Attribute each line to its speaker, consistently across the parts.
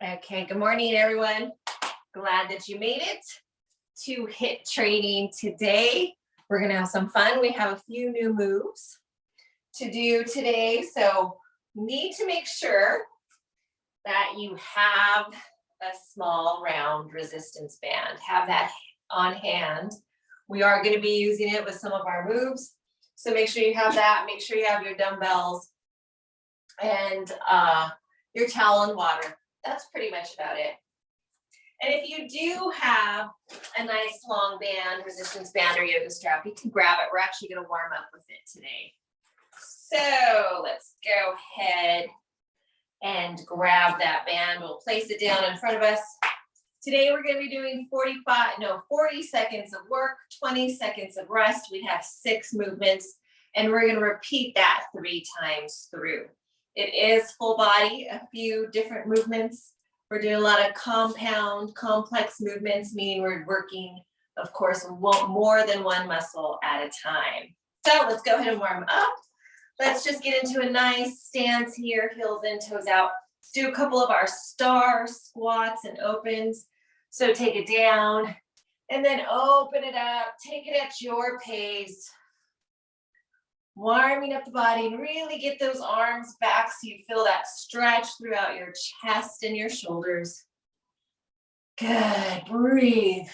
Speaker 1: Okay, good morning, everyone. Glad that you made it to HIIT training today. We're gonna have some fun. We have a few new moves to do today, so need to make sure that you have a small round resistance band. Have that on hand. We are gonna be using it with some of our moves, so make sure you have that. Make sure you have your dumbbells and your towel and water. That's pretty much about it. And if you do have a nice long band, resistance band or yoga strap, you can grab it. We're actually going to warm up with it today. So let's go ahead and grab that band. We'll place it down in front of us. Today we're going to be doing 40 seconds of work, 20 seconds of rest. We have 6 movements, and we're going to repeat that 3 times through. It is full body, a few different movements. We're doing a lot of compound, complex movements, meaning we're working, of course, more than one muscle at a time. So let's go ahead and warm up. Let's just get into a nice stance here, heels in, toes out. Let's do a couple of our star squats and opens. So take it down and then open it up. Take it at your pace. Warming up the body and really get those arms back so you feel that stretch throughout your chest and your shoulders. Good, breathe.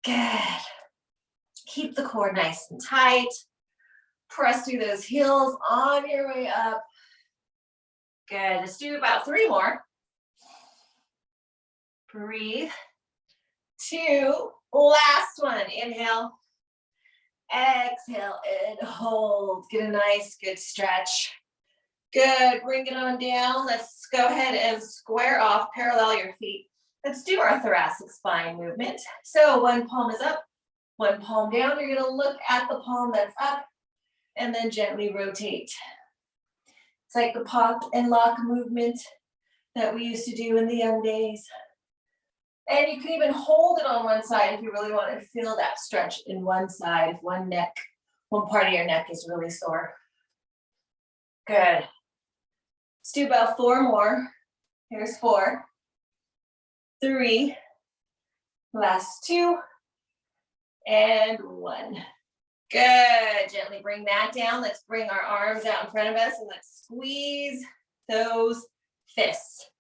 Speaker 1: Good. Keep the core nice and tight. Press through those heels on your way up. Good, let's do about 3 more. Breathe. 2, last one, inhale. Exhale and hold. Get a nice, good stretch. Good, bring it on down. Let's go ahead and square off, parallel your feet. Let's do our thoracic spine movement. So one palm is up, one palm down. You're gonna look at the palm that's up and then gently rotate. It's like the pop and lock movement that we used to do in the young days. And you can even hold it on one side if you really want to feel that stretch in one side, if one part of your neck is really sore. Good. Let's do about 4 more. Here's 4, 3, last 2, and 1. Good. Gently bring that down. Let's bring our arms out in front of us and let's squeeze those fists.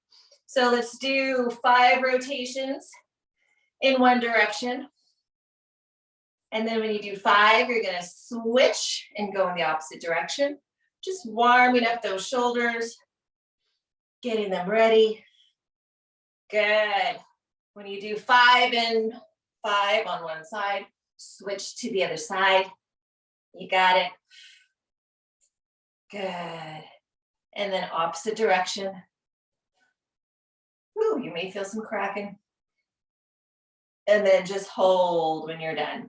Speaker 1: So let's do 5 rotations in one direction. And then when you do 5, you're gonna switch and go in the opposite direction. Just warming up those shoulders, getting them ready. Good. When you do 5 and 5 on one side, switch to the other side. You got it. Good. And then opposite direction. Ooh, you may feel some cracking. And then just hold when you're done.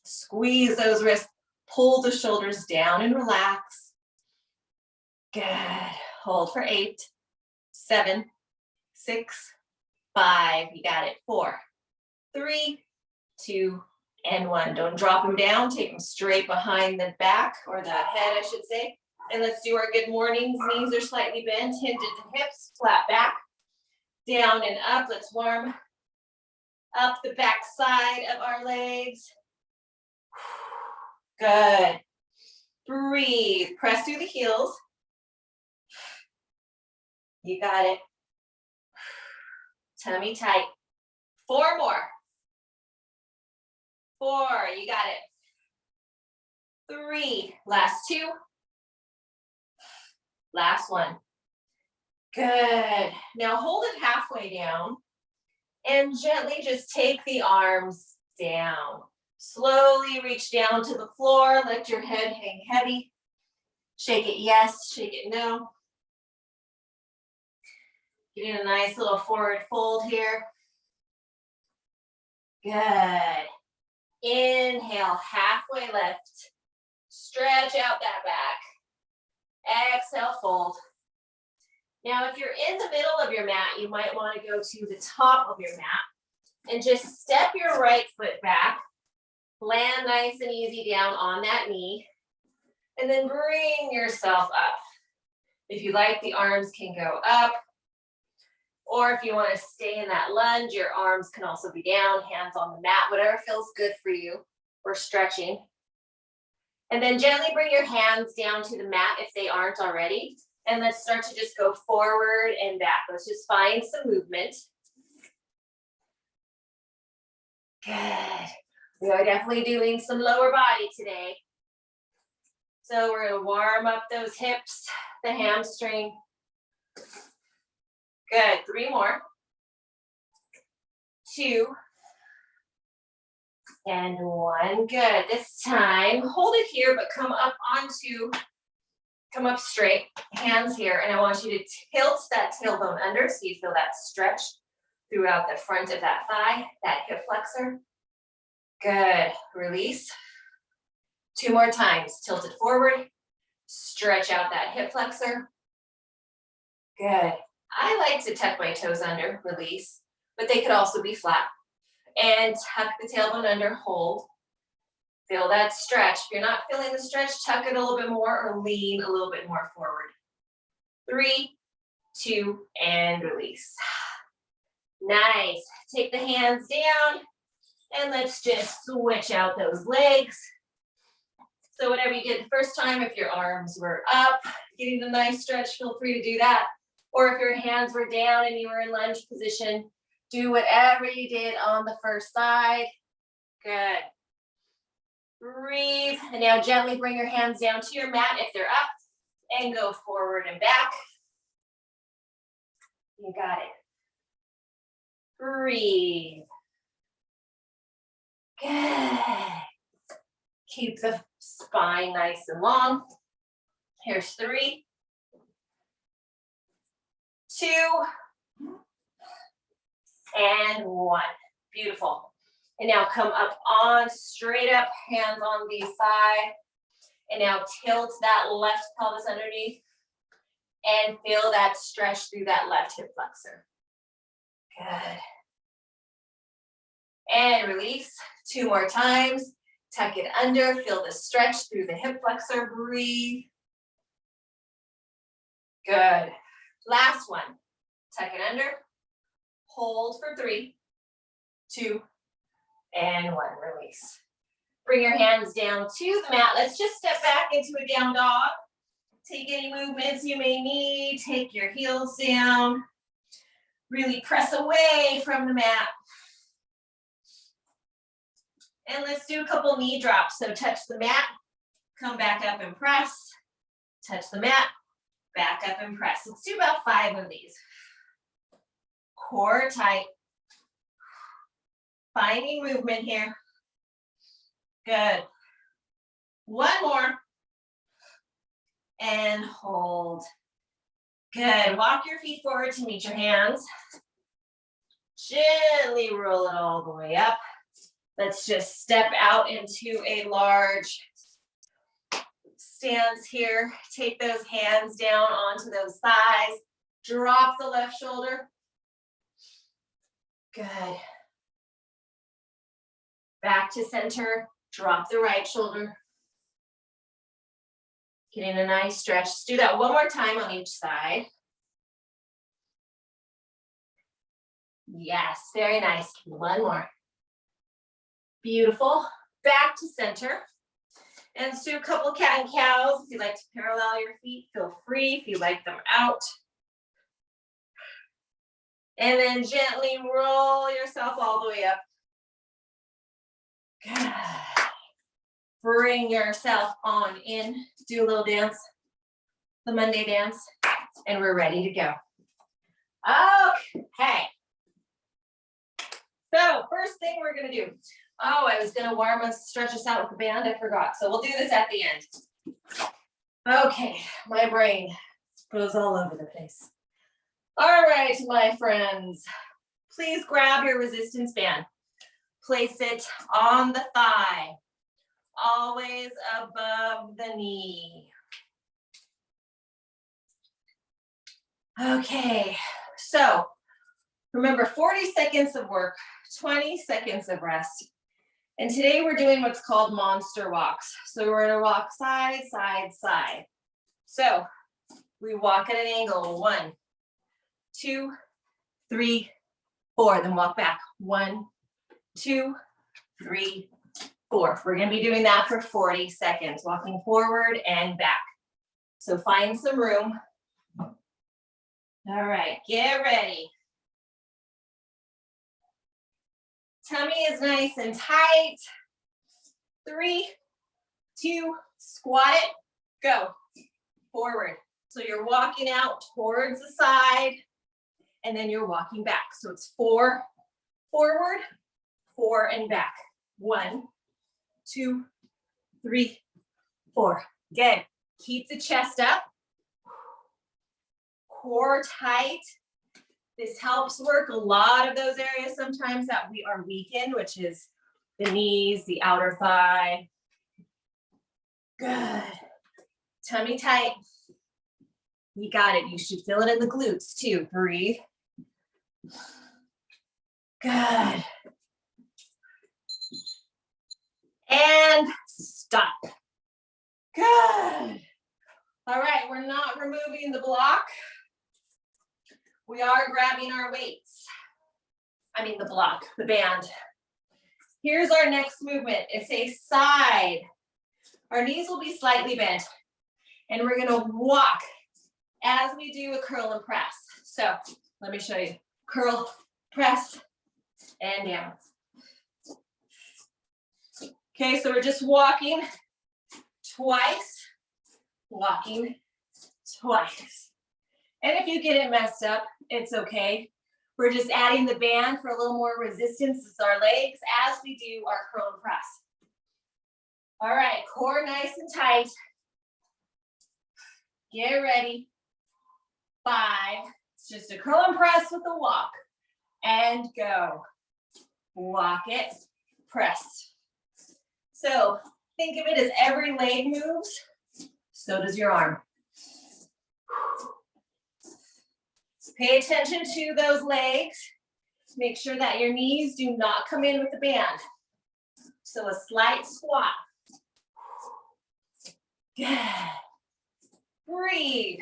Speaker 1: Squeeze those wrists, pull the shoulders down and relax. Good. Hold for 8, 7, 6, 5. You got it. 4, 3, 2, and 1. Don't drop them down. Take them straight behind the back, or the head, I should say. And let's do our good mornings. Knees are slightly bent, hinge at the hips, flat back. Down and up. Let's warm up the back side of our legs. Good. Breathe. Press through the heels. You got it. Tummy tight. 4 more. 4. You got it. 3. Last 2. Last 1. Good. Now hold it halfway down and gently just take the arms down. Slowly reach down to the floor. Let your head hang heavy. Shake it yes, shake it no. Getting a nice little forward fold here. Good. Inhale, halfway lift. Stretch out that back. Exhale, fold. Now, if you're in the middle of your mat, you might want to go to the top of your mat and just step your right foot back. Land nice and easy down on that knee. And then bring yourself up. If you like, the arms can go up. Or if you want to stay in that lunge, your arms can also be down, hands on the mat, whatever feels good for you. We're stretching. And then gently bring your hands down to the mat if they aren't already. And let's start to just go forward and back. Let's just find some movement. Good. We are definitely doing some lower body today. So we're going to warm up those hips, the hamstring. Good. 3 more. 2. And 1. Good. This time, hold it here, but come up straight, hands here. And I want you to tilt that tailbone under so you feel that stretch throughout the front of that thigh, that hip flexor. Good. Release. 2 more times. Tilt it forward. Stretch out that hip flexor. Good. I like to tuck my toes under, release, but they could also be flat. And tuck the tailbone under, hold. Feel that stretch. If you're not feeling the stretch, tuck it a little bit more or lean a little bit more forward. 3, 2, and release. Nice. Take the hands down and let's just switch out those legs. So whatever you did the first time, if your arms were up, getting a nice stretch, feel free to do that. Or if your hands were down and you were in lunge position, do whatever you did on the first side. Good. Breathe. And now gently bring your hands down to your mat if they're up and go forward and back. You got it. Breathe. Good. Keep the spine nice and long. Here's 3, 2, and 1. Beautiful. And now come up on, straight up, hands on the thigh. And now tilt that left pelvis underneath and feel that stretch through that left hip flexor. Good. And release. 2 more times. Tuck it under, feel the stretch through the hip flexor, breathe. Good. Last one. Tuck it under, hold for 3, 2, and 1, release. Bring your hands down to the mat. Let's just step back into a down dog. Take any movements you may need, take your heels down. Really press away from the mat. And let's do a couple knee drops. So touch the mat, come back up and press. Touch the mat, back up and press. Let's do about 5 of these. Core tight. Finding movement here. Good. 1 more. And hold. Good. Walk your feet forward to meet your hands. Gently roll it all the way up. Let's just step out into a large stance here. Take those hands down onto those thighs. Drop the left shoulder. Good. Back to center. Drop the right shoulder. Getting a nice stretch. Let's do that 1 more time on each side. Yes, very nice. 1 more. Beautiful. Back to center. And let's do a couple cat and cows. If you like to parallel your feet, feel free. If you like them out. And then gently roll yourself all the way up. Good. Bring yourself on in. Do a little dance. The Monday dance. And we're ready to go. Okay. So first thing we're going to do. Oh, I was going to stretch us out with the band. I forgot. So we'll do this at the end. Okay. My brain goes all over the place. All right, my friends. Please grab your resistance band. Place it on the thigh. Always above the knee. Okay. So remember, 40 seconds of work, 20 seconds of rest. And today we're doing what's called monster walks. So we're gonna walk side, side, side. So We walk at an angle. 1, 2, 3, 4. Then walk back. 1, 2, 3, 4. We're going to be doing that for 40 seconds, walking forward and back. So find some room. All right, get ready. Tummy is nice and tight. 3, 2, squat it, go. Forward. So you're walking out towards the side, and then you're walking back. So it's 4, forward, 4, and back. 1, 2, 3, 4. Good. Keep the chest up. Core tight. This helps work a lot of those areas sometimes that we are weak in, which is the knees, the outer thigh. Good. Tummy tight. You got it. You should feel it in the glutes too. Breathe. Good. And stop. Good. All right, we're not removing the block. We are grabbing our weights. I mean the block, the band. Here's our next movement. It's a side. Our knees will be slightly bent. And we're gonna walk as we do a curl and press. So let me show you. Curl, press, and down. Okay, so we're just walking twice, walking twice. And if you get it messed up, it's okay. We're just adding the band for a little more resistance to our legs as we do our curl and press. All right, core nice and tight. Get ready. 5. It's just a curl and press with a walk. And go. Walk it, press. So think of it as every leg moves, so does your arm. Pay attention to those legs. Make sure that your knees do not come in with the band. So a slight squat. Good. Breathe.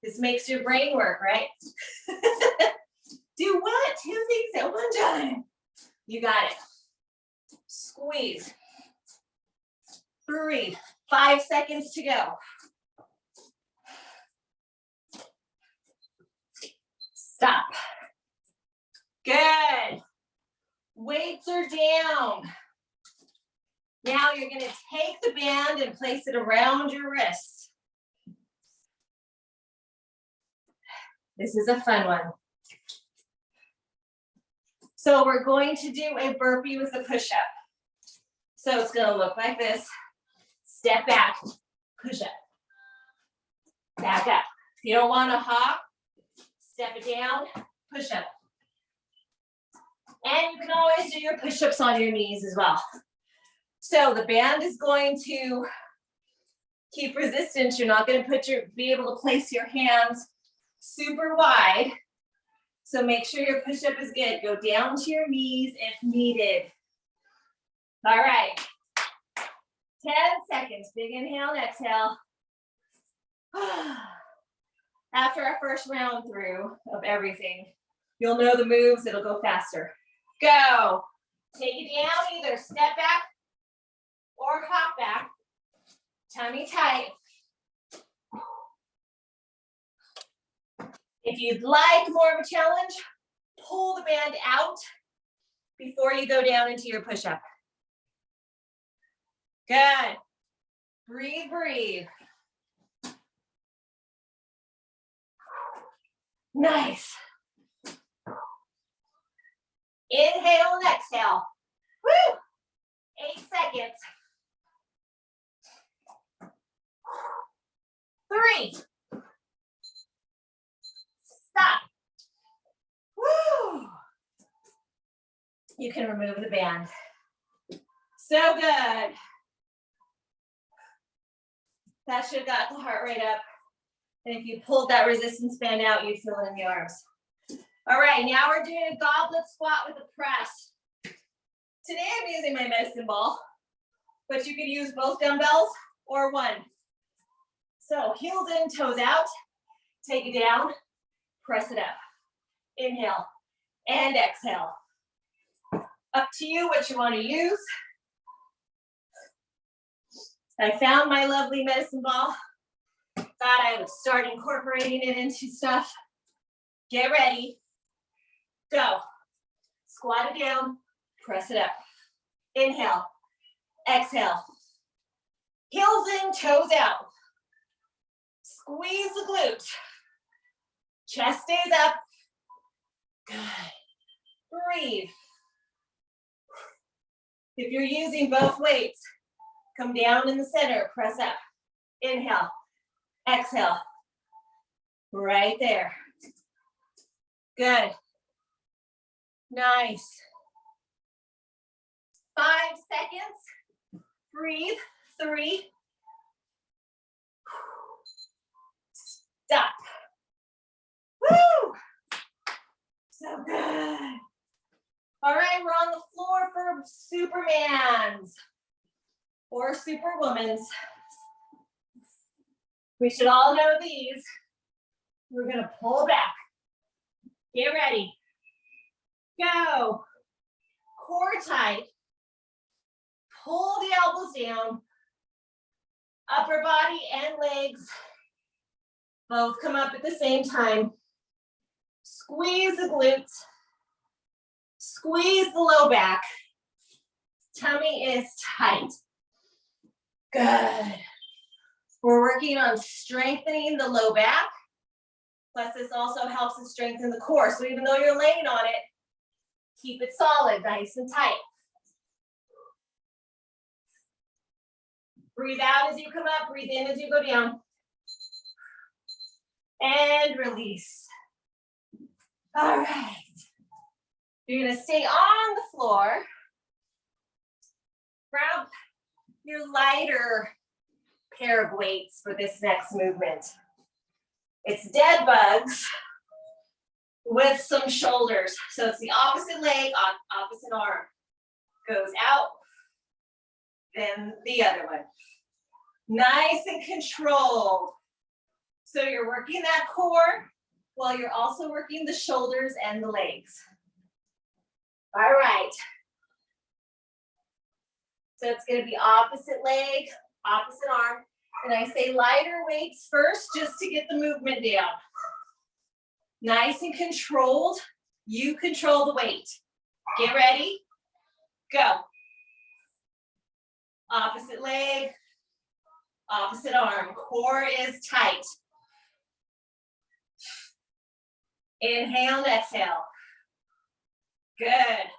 Speaker 1: This makes your brain work, right? Do what? 2 things at one time. You got it. Squeeze. Breathe. 5 seconds to go. Stop. Good. Weights are down. Now you're going to take the band and place it around your wrist. This is a fun one. So we're going to do a burpee with a push-up. So it's going to look like this. Step back, push up. Back up. If you don't want to hop, step it down, push up. And you can always do your push-ups on your knees as well. So the band is going to keep resistance. You're not going to be able to place your hands super wide. So make sure your push-up is good. Go down to your knees if needed. All right. 10 seconds. Big inhale and exhale. After our first round through of everything, you'll know the moves. It'll go faster. Go. Take it down. Either step back or hop back. Tummy tight. If you'd like more of a challenge, pull the band out before you go down into your push-up. Good. Breathe, breathe. Nice. Inhale and exhale. Woo! 8 seconds. 3. Stop. Woo! You can remove the band. So good. That should have got the heart rate up. And if you pulled that resistance band out, you'd feel it in the arms. All right, now we're doing a goblet squat with a press. Today I'm using my medicine ball, but you could use both dumbbells or one. So heels in, toes out. Take it down, press it up. Inhale and exhale. Up to you what you want to use. I found my lovely medicine ball. Thought I would start incorporating it into stuff. Get ready. Go. Squat it down, press it up. Inhale, exhale. Heels in, toes out. Squeeze the glute. Chest stays up. Good. Breathe. If you're using both weights, come down in the center, press up. Inhale, exhale. Right there. Good. Nice. 5 seconds. Breathe. 3. Stop. Woo! So good. All right, we're on the floor for Supermans or Superwoman's. We should all know these. We're gonna pull back. Get ready. Go. Core tight. Pull the elbows down. Upper body and legs both come up at the same time. Squeeze the glutes. Squeeze the low back. Tummy is tight. Good. We're working on strengthening the low back. Plus this also helps us strengthen the core. So even though you're laying on it, keep it solid, nice and tight. Breathe out as you come up, breathe in as you go down. And release. All right. You're gonna stay on the floor. Grab your lighter pair of weights for this next movement. It's dead bugs with some shoulders. So it's the opposite leg, opposite arm. Goes out, then the other one. Nice and controlled. So you're working that core while you're also working the shoulders and the legs. All right. So it's going to be opposite leg, opposite arm. And I say lighter weights first just to get the movement down. Nice and controlled. You control the weight. Get ready. Go. Opposite leg, opposite arm. Core is tight. Inhale and exhale. Good.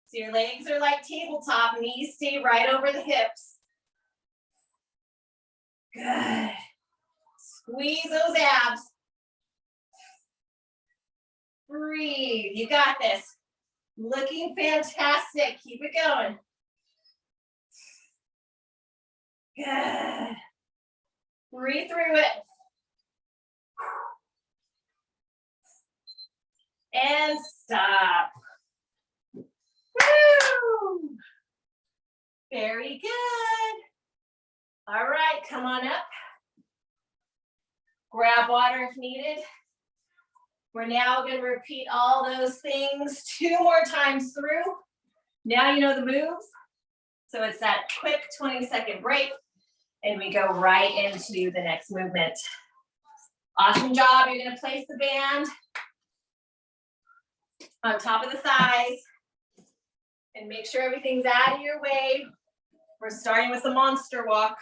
Speaker 1: So your legs are like tabletop, knees stay right over the hips. Good. Squeeze those abs. Breathe. You got this. Looking fantastic. Keep it going. Good. Breathe through it. And stop. Woo! Very good. All right, come on up. Grab water if needed. We're now going to repeat all those things 2 more times through. Now you know the moves. So it's that quick 20-second break, and we go right into the next movement. Awesome job. You're going to place the band on top of the thighs and make sure everything's out of your way. We're starting with the monster walk.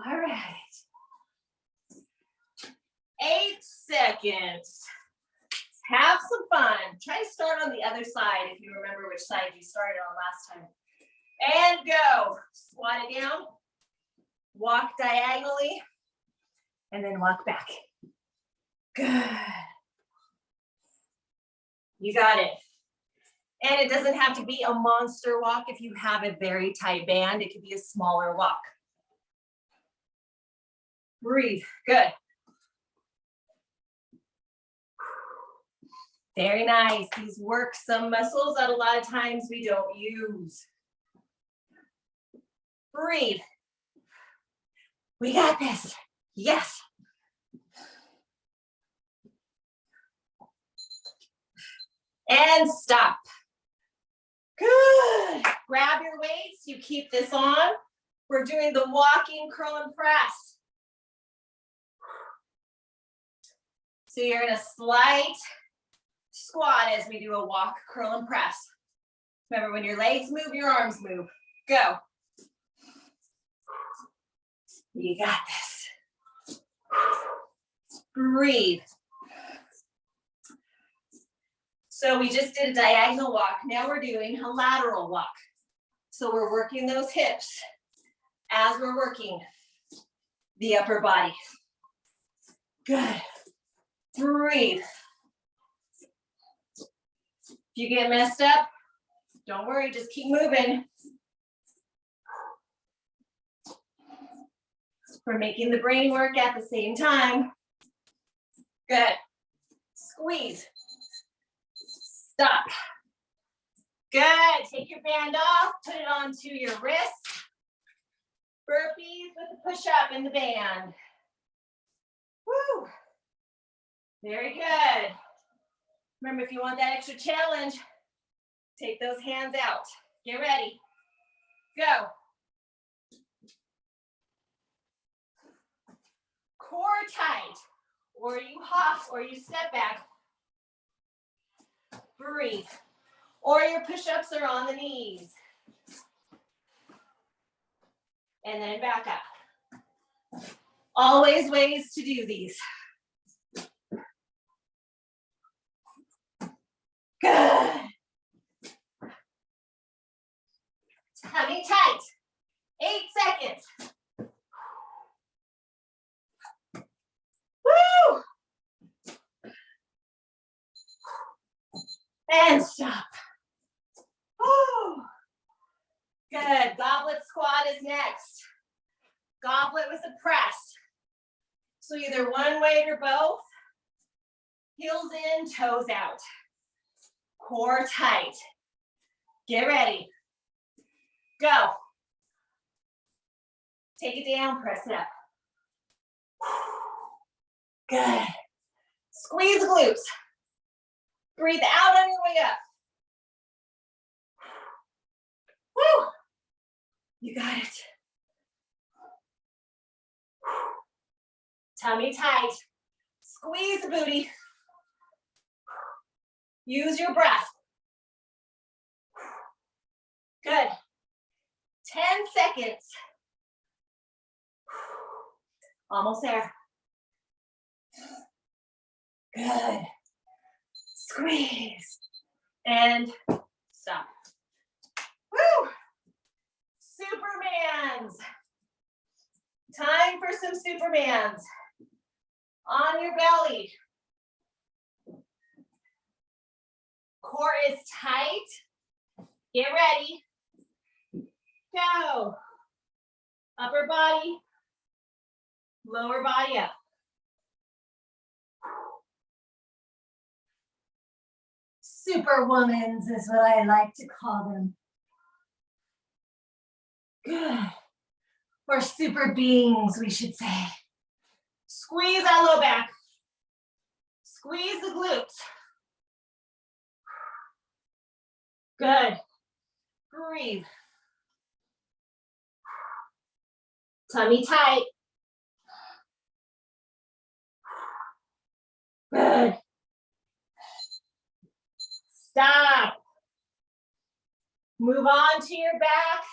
Speaker 1: All right. 8 seconds. Have some fun. Try to start on the other side if you remember which side you started on last time. And go. Squat it down. Walk diagonally. And then walk back. Good. You got it. And it doesn't have to be a monster walk if you have a very tight band. It could be a smaller walk. Breathe. Good. Very nice. These work some muscles that a lot of times we don't use. Breathe. We got this. Yes. And stop. Good. Grab your weights. You keep this on. We're doing the walking curl and press. So you're in a slight squat as we do a walk, curl, and press. Remember, when your legs move, your arms move. Go. You got this. Breathe. So we just did a diagonal walk. Now we're doing a lateral walk. So we're working those hips as we're working the upper body. Good. Breathe. If you get messed up, don't worry, just keep moving. We're making the brain work at the same time. Good. Squeeze. Stop. Good. Take your band off, put it onto your wrist. Burpees with the push-up in the band. Woo. Very good. Remember, if you want that extra challenge, take those hands out. Get ready. Go. Core tight, or you hop, or you step back. Breathe. Or your push-ups are on the knees. And then back up. Always ways to do these. Good. Tummy tight. 8 seconds. Woo! And stop. Woo! Good. Goblet squat is next. Goblet with a press. So either one weight or both. Heels in, toes out. Core tight. Get ready. Go. Take it down, press it up. Good. Squeeze the glutes. Breathe out on your way up. Woo! You got it. Tummy tight. Squeeze the booty. Use your breath. Good. 10 seconds. Almost there. Good. Squeeze. And stop. Woo! Supermans. Time for some Supermans. On your belly. Core is tight. Get ready. Go. Upper body. Lower body up. Superwomans is what I like to call them. Good. Or super beings, we should say. Squeeze that low back. Squeeze the glutes. Good. Breathe. Tummy tight. Good. Stop. Move on to your back.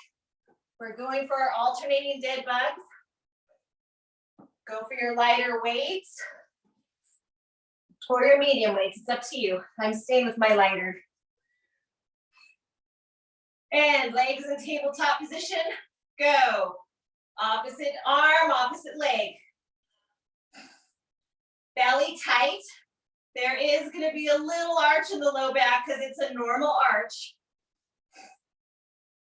Speaker 1: We're going for our alternating dead bugs. Go for your lighter weights or your medium weights. It's up to you. I'm staying with my lighter. And legs in tabletop position. Go. Opposite arm, opposite leg. Belly tight. There is going to be a little arch in the low back because it's a normal arch.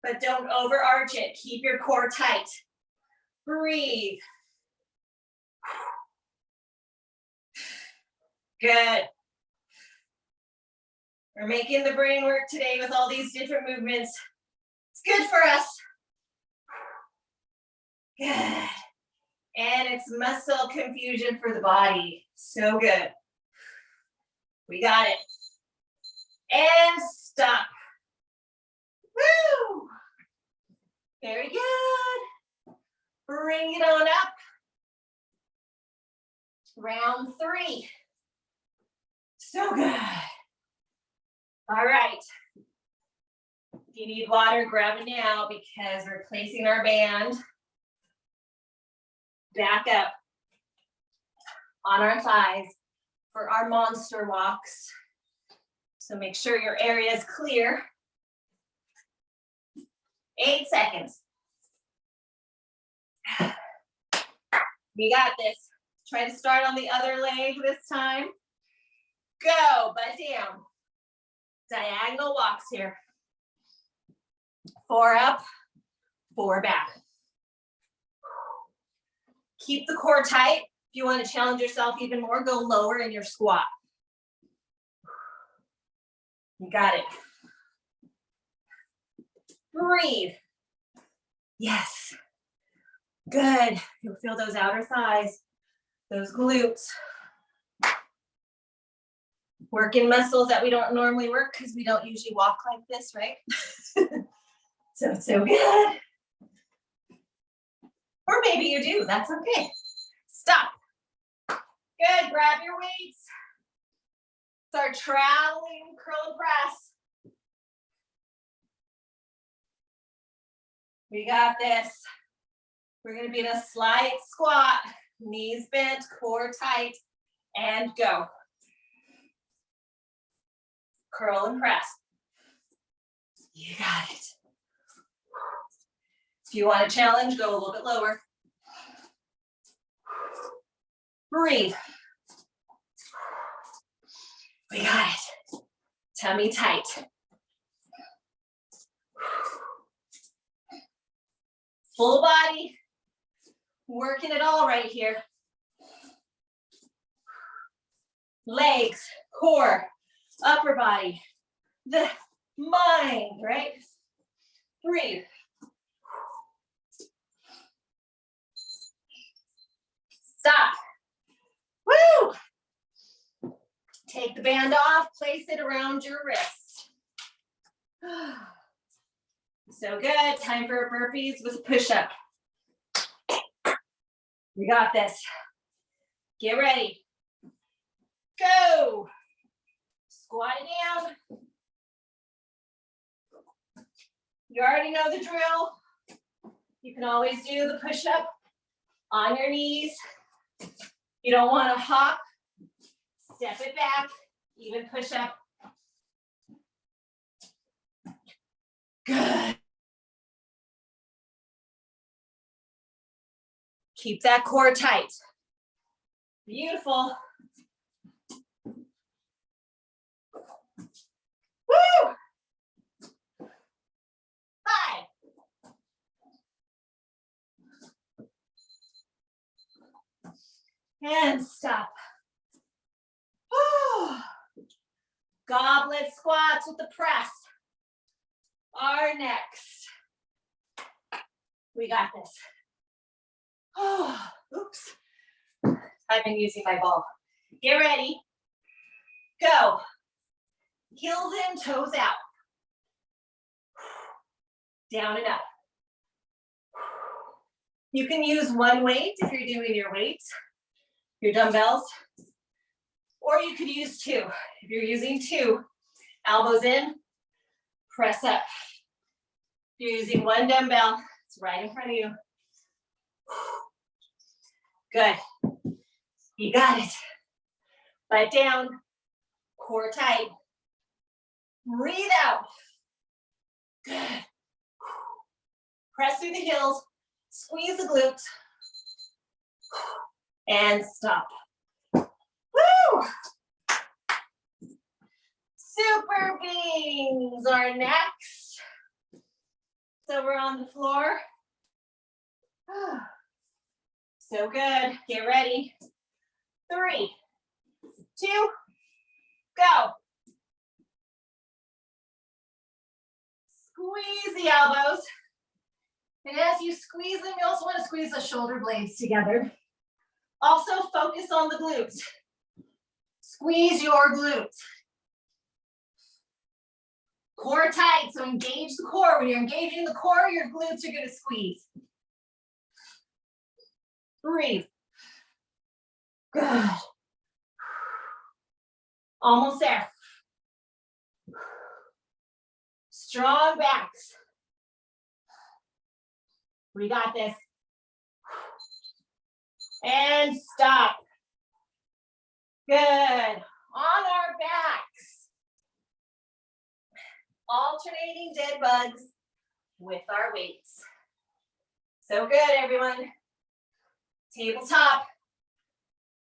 Speaker 1: But don't overarch it. Keep your core tight. Breathe. Good. We're making the brain work today with all these different movements. It's good for us. Good. And it's muscle confusion for the body. So good. We got it. And stop. Woo! Very good. Bring it on up. Round 3. So good. All right. If you need water, grab it now because we're placing our band back up on our thighs for our monster walks. So make sure your area is clear. 8 seconds. We got this. Try to start on the other leg this time. Go, butt down. Diagonal walks here. 4 up, 4 back. Keep the core tight. If you want to challenge yourself even more, go lower in your squat. You got it. Breathe. Yes. Good. You'll feel those outer thighs, those glutes. Working muscles that we don't normally work because we don't usually walk like this, right? So good. Or maybe you do, that's okay. Stop. Good, grab your weights. Start traveling, curl and press. We got this. We're gonna be in a slight squat, knees bent, core tight, and go. Curl and press. You got it. If you want to challenge, go a little bit lower. Breathe. We got it. Tummy tight. Full body. Working it all right here. Legs, core, upper body, the mind, right? Breathe. Stop. Woo! Take the band off, place it around your wrist. So good. Time for burpees with push-up. We got this. Get ready. Go. Squat it down. You already know the drill. You can always do the push-up on your knees. You don't want to hop. Step it back. Even push-up. Good. Keep that core tight. Beautiful. Woo! 5. And stop. Goblet squats with the press are next. We got this. Oops. I've been using my ball. Get ready. Go. Heels in, toes out. Down and up. You can use one weight if you're doing your weights, your dumbbells, or you could use 2. If you're using 2, elbows in, press up. If you're using 1 dumbbell, it's right in front of you. Good. You got it. Butt down, core tight. Breathe out. Good. Press through the heels, squeeze the glutes, and stop. Woo! Super beans are next. So we're on the floor. So good. Get ready. 3, 2, go. Squeeze the elbows. And as you squeeze them, you also want to squeeze the shoulder blades together. Also focus on the glutes. Squeeze your glutes. Core tight, so engage the core. When you're engaging the core, your glutes are going to squeeze. Breathe. Good. Almost there. Strong backs. We got this. And stop. Good. On our backs. Alternating dead bugs with our weights. So good, everyone. Tabletop.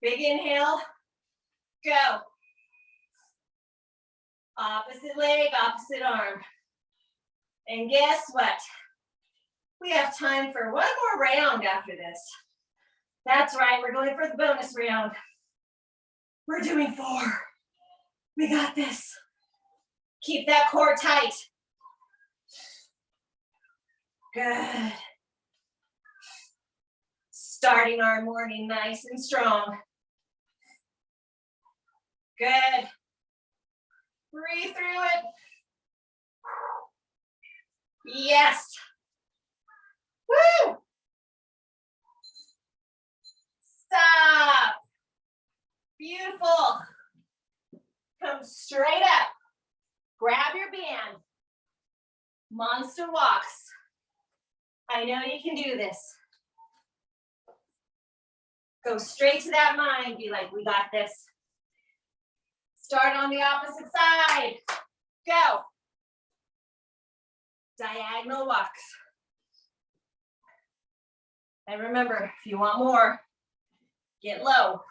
Speaker 1: Big inhale. Go. Opposite leg, opposite arm. And guess what? We have time for one more round after this. That's right, we're going for the bonus round. We're doing 4. We got this. Keep that core tight. Good. Starting our morning nice and strong. Good. Breathe through it. Yes. Woo! Stop. Beautiful. Come straight up. Grab your band. Monster walks. I know you can do this. Go straight to that mind. Be like, we got this. Start on the opposite side. Go. Diagonal walks. And remember, if you want more, get low.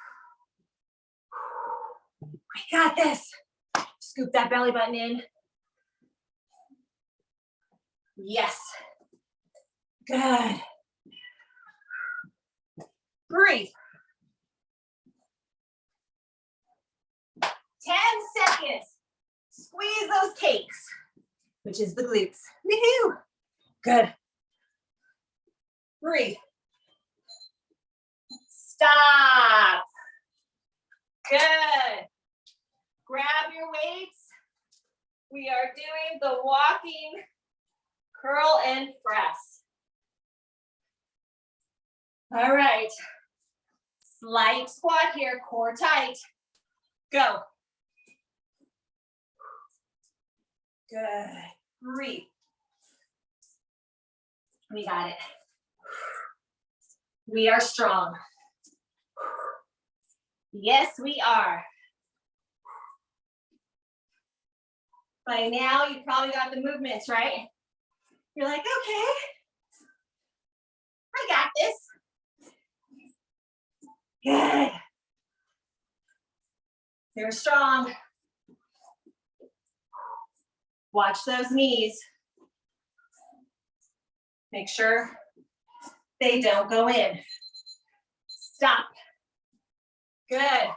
Speaker 1: We got this. Scoop that belly button in. Yes. Good. Breathe. 10 seconds. Squeeze those cakes, which is the glutes. Woohoo! Good. Breathe. Stop. Good. Grab your weights. We are doing the walking curl and press. All right. Slight squat here, core tight. Go. Good. Breathe. We got it. We are strong. Yes, we are. By now, you probably got the movements, right? You're like, okay, I got this. Good. You're strong. Watch those knees. Make sure they don't go in. Stop. Good.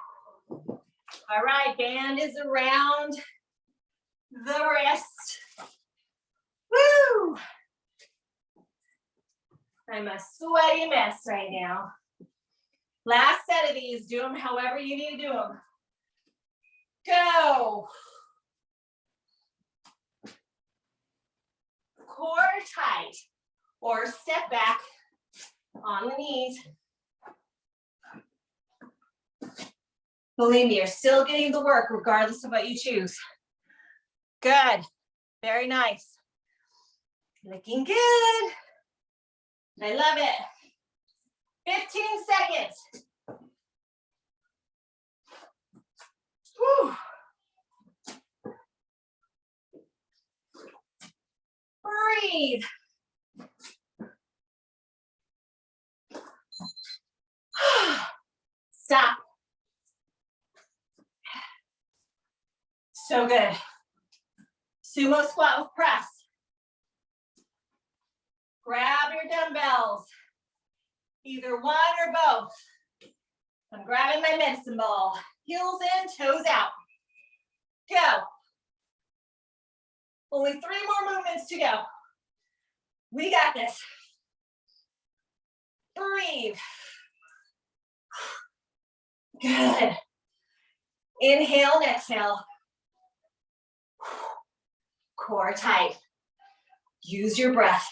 Speaker 1: All right, band is around the wrist. Woo! I'm a sweaty mess right now. Last set of these, do them however you need to do them. Go. Core tight, or step back on the knees. Believe me, you're still getting the work regardless of what you choose. Good. Very nice. Looking good. I love it. 15 seconds. Whew. Breathe. Stop. So good. Sumo squat with press. Grab your dumbbells, either one or both. I'm grabbing my medicine ball. Heels in, toes out. Go. Only 3 more movements to go. We got this. Breathe. Good. Inhale and exhale. Core tight. Use your breath.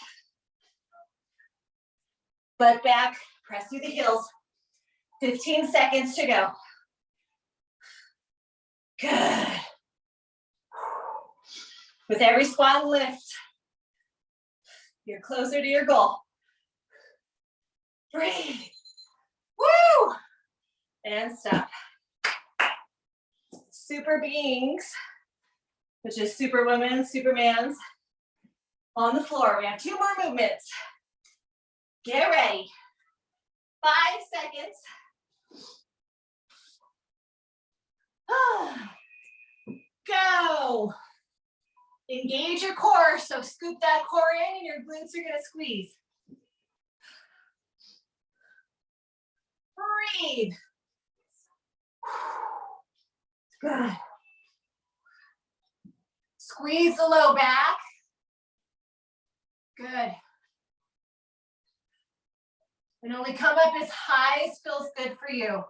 Speaker 1: Butt back, press through the heels. 15 seconds to go. Good. With every squat and lift, you're closer to your goal. Breathe. Woo! And stop. Super beings, which is superwomen, supermans, on the floor. We have 2 more movements. Get ready. 5 seconds. Go. Engage your core, so scoop that core in and your glutes are gonna squeeze. Breathe. Good. Squeeze the low back. Good. And only come up as high as feels good for you.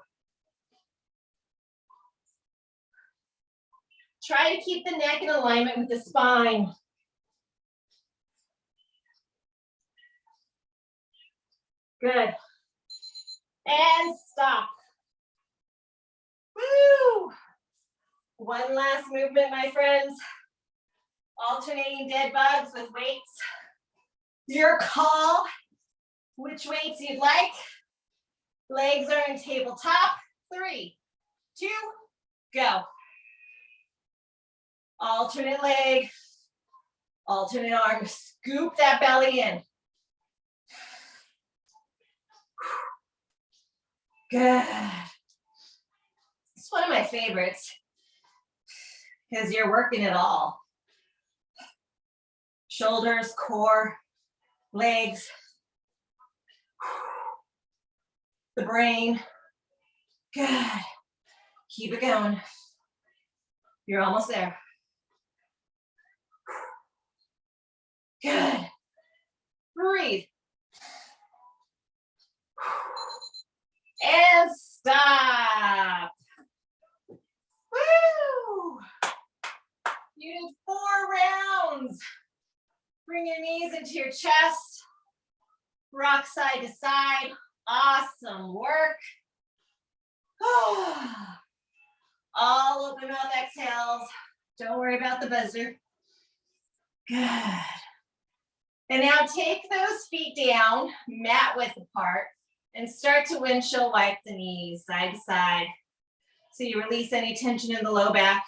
Speaker 1: Try to keep the neck in alignment with the spine. Good. And stop. Woo! One last movement, my friends. Alternating dead bugs with weights. Your call, which weights you'd like. Legs are in tabletop. 3, 2, go. Alternate leg, alternate arm. Scoop that belly in. Good. It's one of my favorites because you're working it all. Shoulders, core, legs, the brain. Good. Keep it going. You're almost there. Good. Breathe. And stop. Woo! You did 4 rounds. Bring your knees into your chest. Rock side to side. Awesome work. All open mouth exhales. Don't worry about the buzzer. Good. And now take those feet down, mat width apart, and start to windshield wipe the knees side to side. So you release any tension in the low back.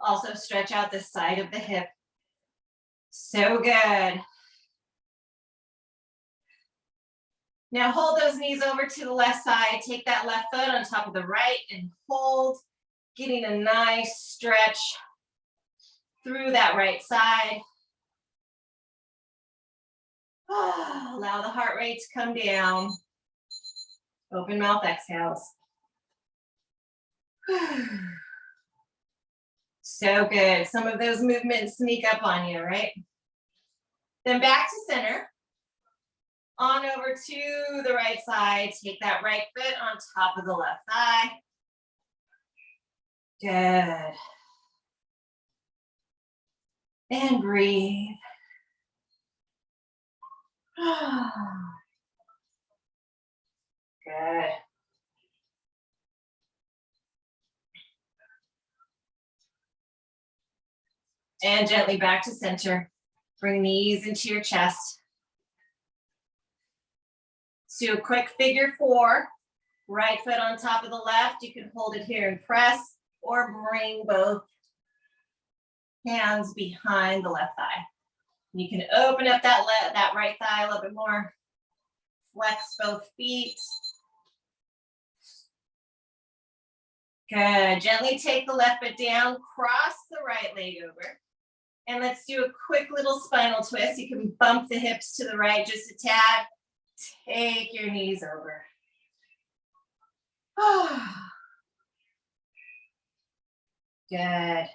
Speaker 1: Also stretch out the side of the hip. So good. Now hold those knees over to the left side. Take that left foot on top of the right and hold, getting a nice stretch through that right side. Allow the heart rate to come down. Open mouth exhales. So good. Some of those movements sneak up on you, right? Then back to center. On over to the right side. Take that right foot on top of the left thigh. Good. And breathe. Good. And gently back to center. Bring knees into your chest. Let's do a quick figure 4. Right foot on top of the left. You can hold it here and press, or bring both hands behind the left thigh. You can open up that right thigh a little bit more. Flex both feet. Good. Gently take the left foot down, cross the right leg over. And let's do a quick little spinal twist. You can bump the hips to the right just a tad. Take your knees over. Good.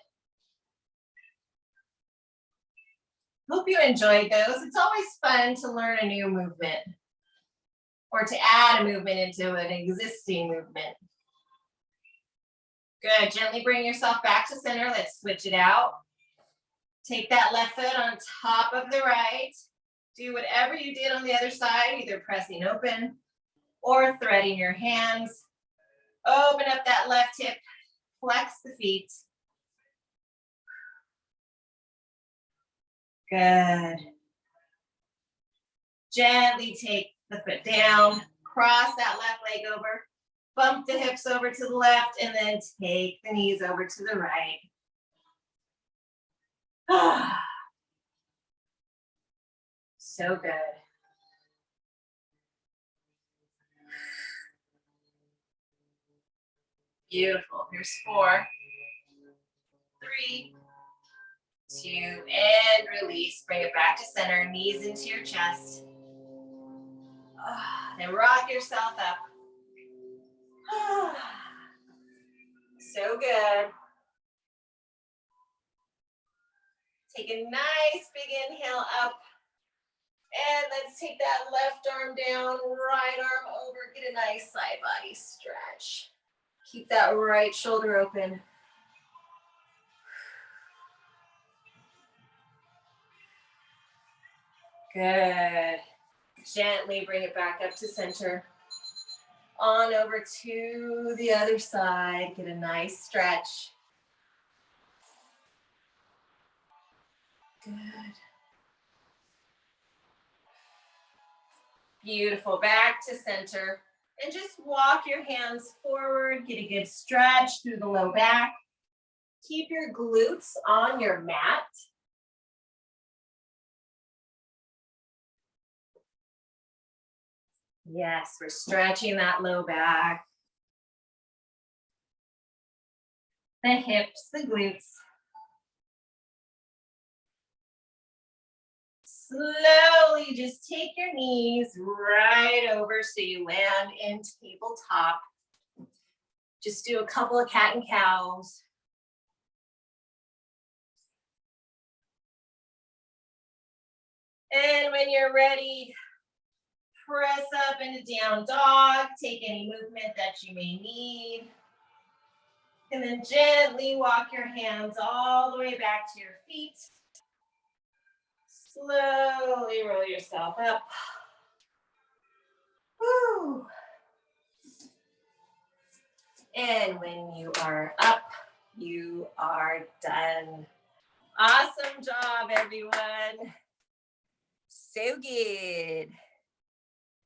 Speaker 1: Hope you enjoyed those. It's always fun to learn a new movement. or to add a movement into an existing movement. Good, gently bring yourself back to center. Let's switch it out. Take that left foot on top of the right. Do whatever you did on the other side, either pressing open or threading your hands. Open up that left hip, flex the feet. Good. Gently take the foot down, cross that left leg over, bump the hips over to the left, and then take the knees over to the right. So good. Beautiful. Here's 4, 3, 2, and release. Bring it back to center, knees into your chest. Then rock yourself up. So good. Take a nice big inhale up. And let's take that left arm down, right arm over. Get a nice side body stretch. Keep that right shoulder open. Good. Gently bring it back up to center. On over to the other side. Get a nice stretch. Good. Beautiful. Back to center. And just walk your hands forward. Get a good stretch through the low back. Keep your glutes on your mat. Yes, we're stretching that low back. The hips, the glutes. Slowly just take your knees right over so you land in tabletop. Just do a couple of cat and cows. And when you're ready, press up into down dog. Take any movement that you may need. And then gently walk your hands all the way back to your feet. Slowly roll yourself up. Woo. And when you are up, you are done. Awesome job, everyone. So good.